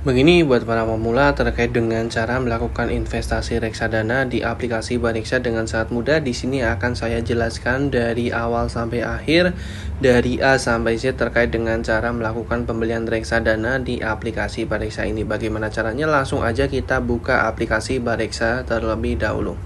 Begini buat para pemula terkait dengan cara melakukan investasi reksadana di aplikasi Bareksa dengan sangat mudah. Di sini akan saya jelaskan dari awal sampai akhir, dari A sampai Z terkait dengan cara melakukan pembelian reksadana di aplikasi Bareksa ini. Bagaimana caranya? Langsung aja kita buka aplikasi Bareksa terlebih dahulu.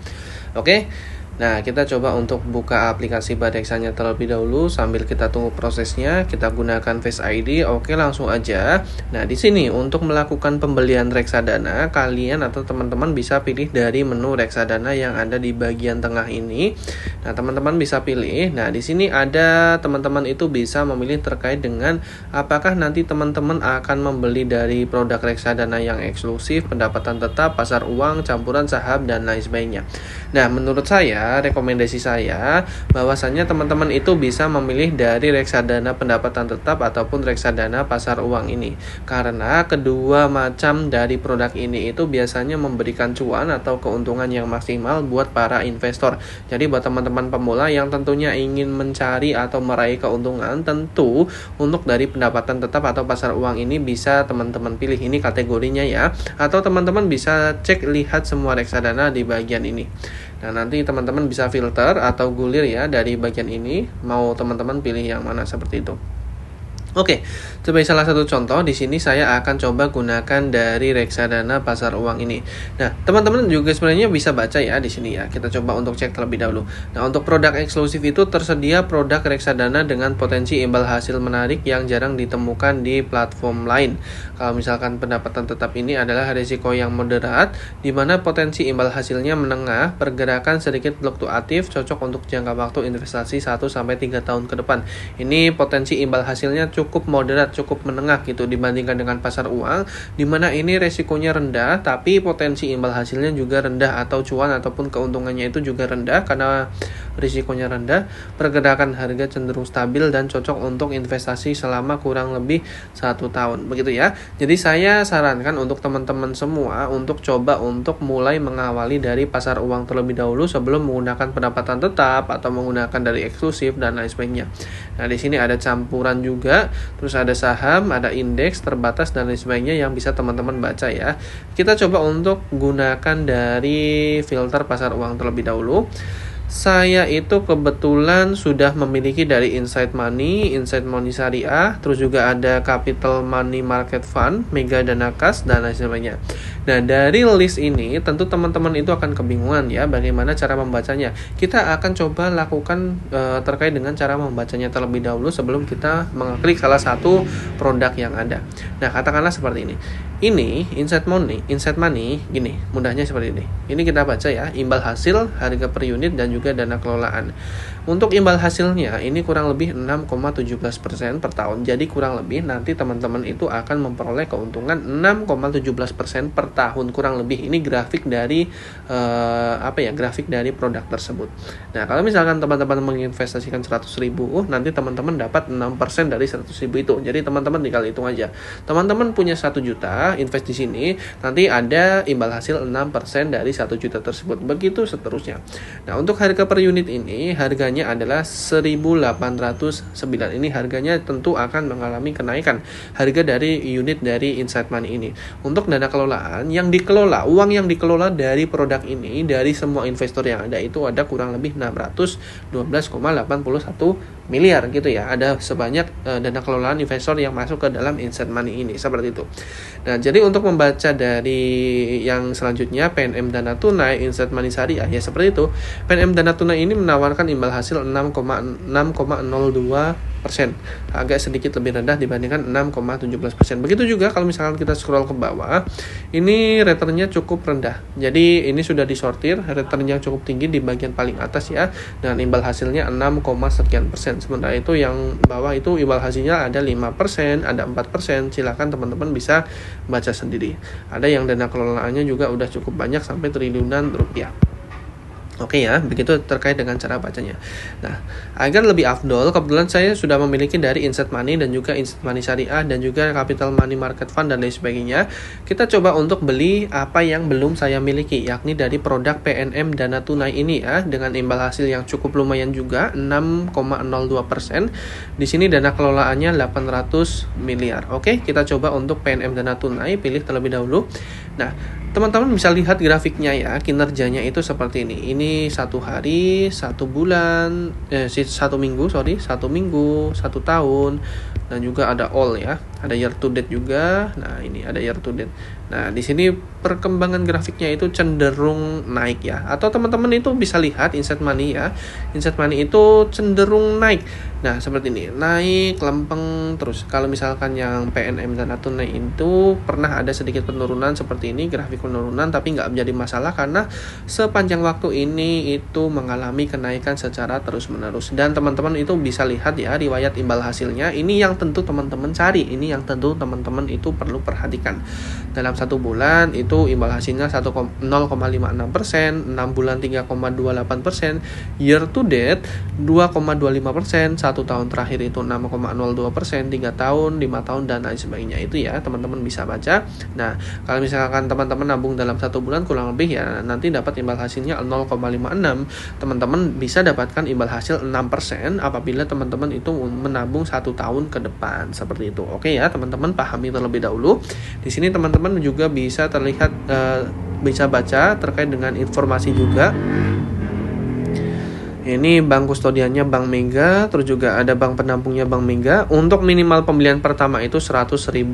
Oke. Nah, kita coba untuk buka aplikasi Bareksanya terlebih dahulu sambil kita tunggu prosesnya. Kita gunakan Face ID. Oke, langsung aja. Nah, di sini untuk melakukan pembelian reksadana, kalian atau teman-teman bisa pilih dari menu reksadana yang ada di bagian tengah ini. Nah, teman-teman bisa pilih. Nah, di sini ada teman-teman itu bisa memilih terkait dengan apakah nanti teman-teman akan membeli dari produk reksadana yang eksklusif, pendapatan tetap, pasar uang, campuran saham, dan lain sebagainya. Nah, menurut saya, rekomendasi saya bahwasannya teman-teman itu bisa memilih dari reksadana pendapatan tetap ataupun reksadana pasar uang ini, karena kedua macam dari produk ini itu biasanya memberikan cuan atau keuntungan yang maksimal buat para investor. Jadi buat teman-teman pemula yang tentunya ingin mencari atau meraih keuntungan, tentu untuk dari pendapatan tetap atau pasar uang ini bisa teman-teman pilih, ini kategorinya ya, atau teman-teman bisa cek lihat semua reksadana di bagian ini. Nah, nanti teman-teman bisa filter atau gulir ya dari bagian ini, mau teman-teman pilih yang mana seperti itu. Oke, sebagai salah satu contoh di sini saya akan coba gunakan dari reksadana pasar uang ini. Nah, teman-teman juga sebenarnya bisa baca ya di sini ya. Kita coba untuk cek terlebih dahulu. Nah, untuk produk eksklusif itu tersedia produk reksadana dengan potensi imbal hasil menarik yang jarang ditemukan di platform lain. Kalau misalkan pendapatan tetap ini adalah risiko yang moderat, di mana potensi imbal hasilnya menengah, pergerakan sedikit fluktuatif, cocok untuk jangka waktu investasi 1-3 tahun ke depan. Ini potensi imbal hasilnya cukup moderat, cukup menengah gitu dibandingkan dengan pasar uang, di mana ini resikonya rendah tapi potensi imbal hasilnya juga rendah, atau cuan ataupun keuntungannya itu juga rendah karena risikonya rendah. Pergerakan harga cenderung stabil dan cocok untuk investasi selama kurang lebih 1 tahun, begitu ya. Jadi saya sarankan untuk teman-teman semua untuk coba untuk mulai mengawali dari pasar uang terlebih dahulu sebelum menggunakan pendapatan tetap atau menggunakan dari eksklusif dan lain sebagainya. Nah, di sini ada campuran juga, terus ada saham, ada indeks, terbatas, dan lain sebagainya yang bisa teman-teman baca ya. Kita coba untuk gunakan dari filter pasar uang terlebih dahulu. Saya itu kebetulan sudah memiliki dari Insight Money Syariah, terus juga ada Capital Money Market Fund, Mega Dana Kas, dan lain sebagainya. Nah, dari list ini tentu teman-teman itu akan kebingungan ya bagaimana cara membacanya. Kita akan coba lakukan terkait dengan cara membacanya terlebih dahulu sebelum kita mengklik salah satu produk yang ada. Nah, katakanlah seperti ini. Ini Insight Money gini, mudahnya seperti ini. Ini kita baca ya, imbal hasil, harga per unit, dan juga dana kelolaan. Untuk imbal hasilnya ini kurang lebih 6,17% per tahun. Jadi kurang lebih nanti teman-teman itu akan memperoleh keuntungan 6,17% per tahun kurang lebih. Ini grafik dari grafik dari produk tersebut. Nah, kalau misalkan teman-teman menginvestasikan 100.000, nanti teman-teman dapat 6% dari 100.000 itu. Jadi teman-teman tinggal hitung aja. Teman-teman punya 1 juta, invest di sini, nanti ada imbal hasil 6% dari 1 juta tersebut. Begitu seterusnya. Nah, untuk harga per unit ini, harganya adalah 1.809. Ini harganya tentu akan mengalami kenaikan harga dari unit dari Insight Money ini. Untuk dana kelolaan yang dikelola, uang yang dikelola dari produk ini, dari semua investor yang ada itu ada kurang lebih 612,81 miliar gitu ya. Ada sebanyak dana kelolaan investor yang masuk ke dalam Insight Money ini, seperti itu. Nah, jadi untuk membaca dari yang selanjutnya, PNM Dana Tunai, Insight Money Syariah ya seperti itu. PNM Dana Tunai ini menawarkan imbal hasil 6,02%, agak sedikit lebih rendah dibandingkan 6,17%. Begitu juga kalau misalkan kita scroll ke bawah, ini returnnya cukup rendah. Jadi ini sudah disortir, return yang cukup tinggi di bagian paling atas ya, dan imbal hasilnya 6, sekian persen. Sementara itu yang bawah itu imbal hasilnya ada 5%, ada 4%. Silakan teman-teman bisa baca sendiri. Ada yang dana kelolaannya juga udah cukup banyak sampai triliunan rupiah. Oke ya, begitu terkait dengan cara bacanya. Nah, agar lebih afdol, kebetulan saya sudah memiliki dari Instant Money dan juga Instant Money Syariah dan juga Capital Money Market Fund dan lain sebagainya. Kita coba untuk beli apa yang belum saya miliki, yakni dari produk PNM Dana Tunai ini ya, dengan imbal hasil yang cukup lumayan juga, 6,02%. Di sini dana kelolaannya 800 miliar. Oke, kita coba untuk PNM Dana Tunai, pilih terlebih dahulu. Nah, teman-teman bisa lihat grafiknya ya, kinerjanya itu seperti ini. Ini satu hari, satu bulan, satu minggu, satu tahun, dan juga ada all ya, ada year to date juga. Nah ini ada year to date. Nah di sini perkembangan grafiknya itu cenderung naik ya. Atau teman-teman itu bisa lihat Instant Money ya. Instant Money itu cenderung naik. Nah seperti ini, naik lempeng terus. Kalau misalkan yang PNM Dana Tunai itu pernah ada sedikit penurunan seperti ini, grafik penurunan, tapi nggak menjadi masalah karena sepanjang waktu ini itu mengalami kenaikan secara terus-menerus. Dan teman-teman itu bisa lihat ya riwayat imbal hasilnya. Ini yang tentu teman-teman cari, ini yang tentu teman-teman itu perlu perhatikan. Dalam satu bulan itu imbal hasilnya 0,56%, 6 bulan 3,28%, year to date 2,25%, satu tahun terakhir itu 6,02%, 3 tahun, 5 tahun, dan lain sebagainya. Itu ya teman-teman bisa baca. Nah kalau misalkan teman-teman nabung dalam satu bulan kurang lebih ya nanti dapat imbal hasilnya 0,56. Teman-teman bisa dapatkan imbal hasil 6% apabila teman-teman itu menabung satu tahun ke depan, seperti itu. Oke ya teman-teman, pahami terlebih dahulu. Di sini teman-teman juga bisa terlihat bisa baca terkait dengan informasi juga. Ini bank kustodiannya Bank Mega, terus juga ada bank penampungnya Bank Mega. Untuk minimal pembelian pertama itu Rp100.000.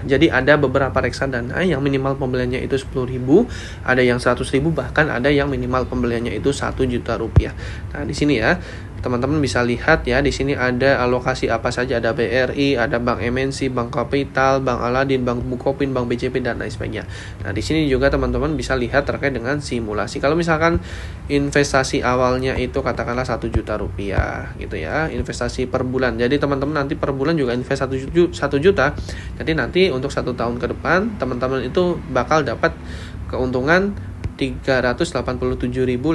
Jadi ada beberapa reksadana yang minimal pembeliannya itu 10.000, ada yang 100.000, bahkan ada yang minimal pembeliannya itu 1 juta rupiah. Nah di sini ya teman-teman bisa lihat ya, di sini ada alokasi apa saja, ada BRI, ada Bank MNC, Bank Kapital, Bank Aladin, Bank Bukopin, Bank BCP, dan lain sebagainya. Nah di sini juga teman-teman bisa lihat terkait dengan simulasi. Kalau misalkan investasi awalnya itu katakanlah 1 juta rupiah gitu ya, investasi per bulan. Jadi teman-teman nanti per bulan juga invest 1 juta. Jadi nanti untuk 1 tahun ke depan teman-teman itu bakal dapat keuntungan Rp387.805,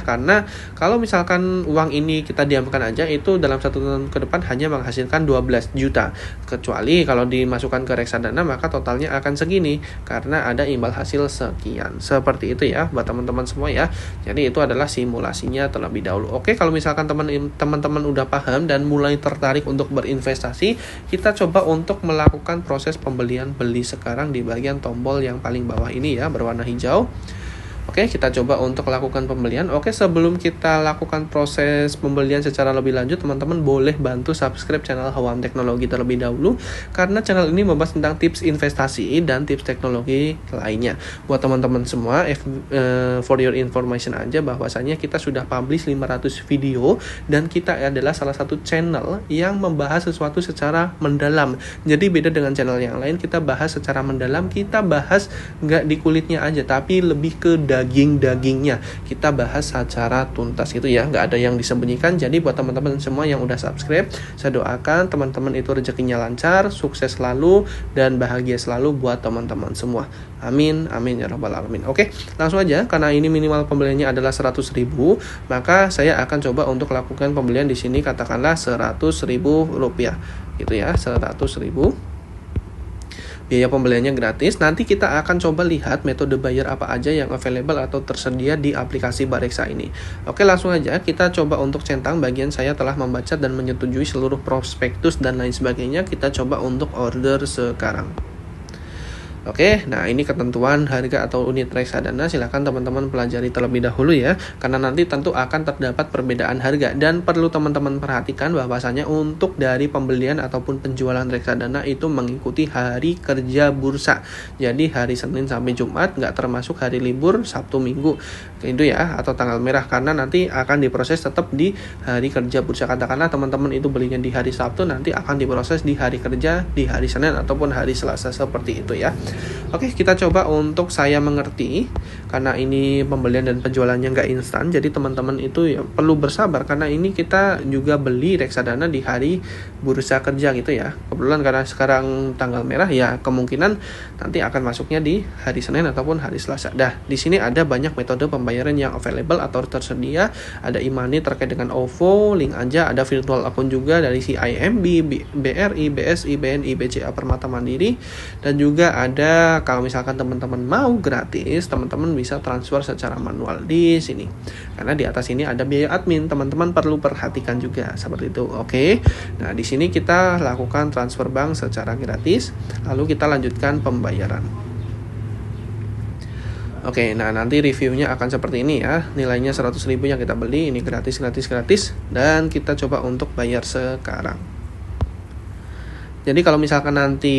karena kalau misalkan uang ini kita diamkan aja itu dalam 1 tahun ke depan hanya menghasilkan 12 juta. Kecuali kalau dimasukkan ke reksadana maka totalnya akan segini karena ada imbal hasil sekian. Seperti itu ya buat teman-teman semua ya. Jadi itu adalah simulasinya terlebih dahulu. Oke, kalau misalkan teman-teman udah paham dan mulai tertarik untuk berinvestasi, kita coba untuk melakukan proses pembelian beli sekarang di bagian tombol yang paling bawah ini ya, berwarna hijau. Oke, kita coba untuk lakukan pembelian. Oke, sebelum kita lakukan proses pembelian secara lebih lanjut, teman-teman boleh bantu subscribe channel Hawam Teknologi terlebih dahulu, karena channel ini membahas tentang tips investasi dan tips teknologi lainnya. Buat teman-teman semua, for your information aja, bahwasanya kita sudah publish 500 video, dan kita adalah salah satu channel yang membahas sesuatu secara mendalam. Jadi beda dengan channel yang lain, kita bahas secara mendalam, kita bahas nggak di kulitnya aja, tapi lebih ke dagingnya, kita bahas secara tuntas gitu ya, nggak ada yang disembunyikan. Jadi buat teman-teman semua yang udah subscribe, saya doakan teman-teman itu rezekinya lancar, sukses selalu, dan bahagia selalu buat teman-teman semua. Amin, amin ya rabbal alamin. Oke, langsung aja, karena ini minimal pembeliannya adalah 100.000, maka saya akan coba untuk lakukan pembelian di sini katakanlah Rp100.000 gitu ya, 100.000. Biaya pembeliannya gratis. Nanti kita akan coba lihat metode bayar apa aja yang available atau tersedia di aplikasi Bareksa ini. Oke, langsung aja kita coba untuk centang. Bagian saya telah membaca dan menyetujui seluruh prospektus dan lain sebagainya. Kita coba untuk order sekarang. Oke, nah ini ketentuan harga atau unit reksadana, silahkan teman-teman pelajari terlebih dahulu ya, karena nanti tentu akan terdapat perbedaan harga, dan perlu teman-teman perhatikan bahwasanya untuk dari pembelian ataupun penjualan reksadana itu mengikuti hari kerja bursa. Jadi hari Senin sampai Jumat, nggak termasuk hari libur Sabtu Minggu itu ya, atau tanggal merah, karena nanti akan diproses tetap di hari kerja bursa. Katakanlah teman-teman itu belinya di hari Sabtu, nanti akan diproses di hari kerja di hari Senin ataupun hari Selasa, seperti itu ya. Oke, kita coba untuk saya mengerti, karena ini pembelian dan penjualannya nggak instan, jadi teman-teman itu ya perlu bersabar, karena ini kita juga beli reksadana di hari bursa kerja gitu ya. Kebetulan karena sekarang tanggal merah ya, kemungkinan nanti akan masuknya di hari Senin ataupun hari Selasa. Dah, di sini ada banyak metode pembayaran yang available atau tersedia. Ada e-money terkait dengan OVO, link aja, ada virtual account juga dari CIMB, BRI, BSI, BNI, BCA, Permata Mandiri, dan juga ada kalau misalkan teman-teman mau gratis, teman-teman bisa transfer secara manual di sini. Karena di atas ini ada biaya admin, teman-teman perlu perhatikan juga seperti itu. Oke. Nah, di sini kita lakukan transfer bank secara gratis, lalu kita lanjutkan pembayaran. Oke, nah nanti reviewnya akan seperti ini ya. Nilainya 100.000 yang kita beli, ini gratis, dan kita coba untuk bayar sekarang. Jadi kalau misalkan nanti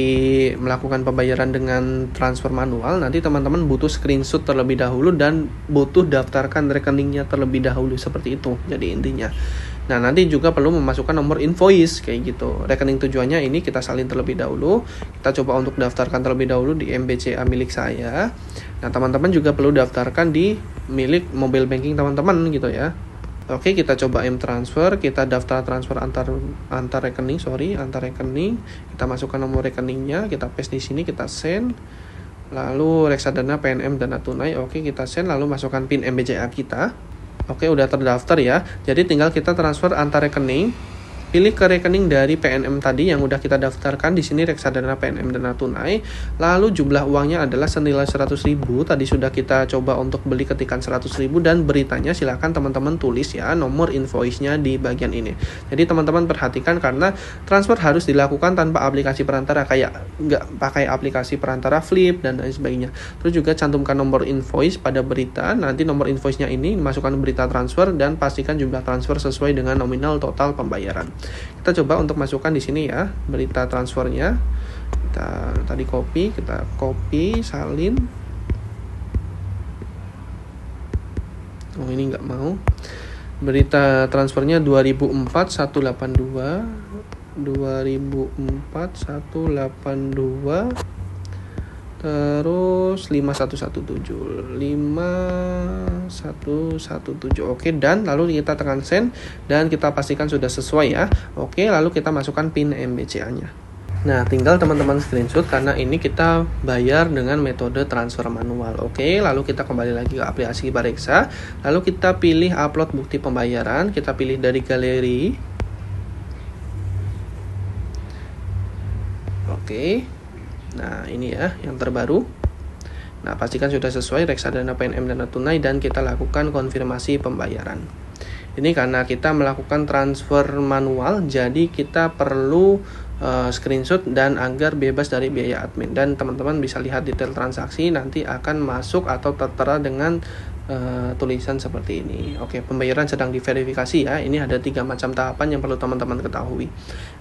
melakukan pembayaran dengan transfer manual, nanti teman-teman butuh screenshot terlebih dahulu dan butuh daftarkan rekeningnya terlebih dahulu, seperti itu. Jadi intinya. Nah, nanti juga perlu memasukkan nomor invoice kayak gitu. Rekening tujuannya ini kita salin terlebih dahulu. Kita coba untuk daftarkan terlebih dahulu di MBCA milik saya. Nah, teman-teman juga perlu daftarkan di milik mobile banking teman-teman gitu ya. Oke, kita coba M-Transfer, kita daftar transfer antar rekening, kita masukkan nomor rekeningnya, kita paste di sini, kita send, lalu reksadana, PNM, dana tunai, oke kita send, lalu masukkan PIN MBCA kita. Oke, udah terdaftar ya, jadi tinggal kita transfer antar rekening. Pilih ke rekening dari PNM tadi yang udah kita daftarkan. Di sini reksadana, PNM, dana tunai. Lalu jumlah uangnya adalah senilai 100.000. Tadi sudah kita coba untuk beli ketikan 100.000, dan beritanya silahkan teman-teman tulis ya nomor invoice-nya di bagian ini. Jadi teman-teman perhatikan, karena transfer harus dilakukan tanpa aplikasi perantara, kayak nggak pakai aplikasi perantara Flip dan lain sebagainya. Terus juga cantumkan nomor invoice pada berita. Nanti nomor invoice-nya ini masukkan berita transfer dan pastikan jumlah transfer sesuai dengan nominal total pembayaran. Kita coba untuk masukkan di sini ya berita transfernya. Kita tadi kita copy, salin. Oh, ini nggak mau. Berita transfernya 2004 182 terus 5117. Oke, dan lalu kita tekan send dan kita pastikan sudah sesuai ya. Oke, lalu kita masukkan PIN MBCA-nya. Nah, tinggal teman-teman screenshot, karena ini kita bayar dengan metode transfer manual. Oke, lalu kita kembali lagi ke aplikasi Bareksa. Lalu kita pilih upload bukti pembayaran, kita pilih dari galeri. Oke. Nah, ini ya yang terbaru. Nah, pastikan sudah sesuai reksadana, PNM, dana tunai, dan kita lakukan konfirmasi pembayaran. Ini karena kita melakukan transfer manual, jadi kita perlu screenshot dan agar bebas dari biaya admin. Dan teman-teman bisa lihat detail transaksi, nanti akan masuk atau tertera dengan tulisan seperti ini. Oke, pembayaran sedang diverifikasi ya. Ini ada 3 macam tahapan yang perlu teman-teman ketahui.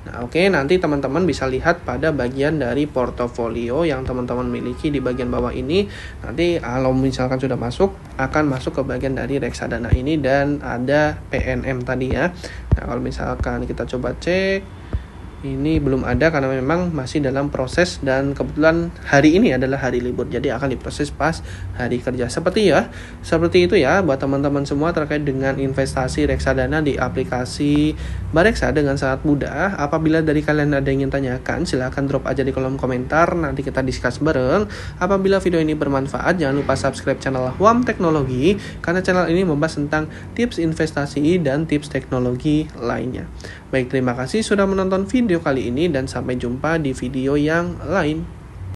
Nah, oke, nanti teman-teman bisa lihat pada bagian dari portofolio yang teman-teman miliki di bagian bawah ini. Nanti kalau misalkan sudah masuk, akan masuk ke bagian dari reksadana ini dan ada PNM tadi ya. Nah, kalau misalkan kita coba cek, ini belum ada karena memang masih dalam proses, dan kebetulan hari ini adalah hari libur, jadi akan diproses pas hari kerja. Seperti itu ya buat teman-teman semua terkait dengan investasi reksadana di aplikasi Bareksa dengan sangat mudah. Apabila dari kalian ada yang ingin tanyakan, silahkan drop aja di kolom komentar, nanti kita discuss bareng. Apabila video ini bermanfaat, jangan lupa subscribe channel Huam Teknologi, karena channel ini membahas tentang tips investasi dan tips teknologi lainnya. Baik, terima kasih sudah menonton video kali ini dan sampai jumpa di video yang lain.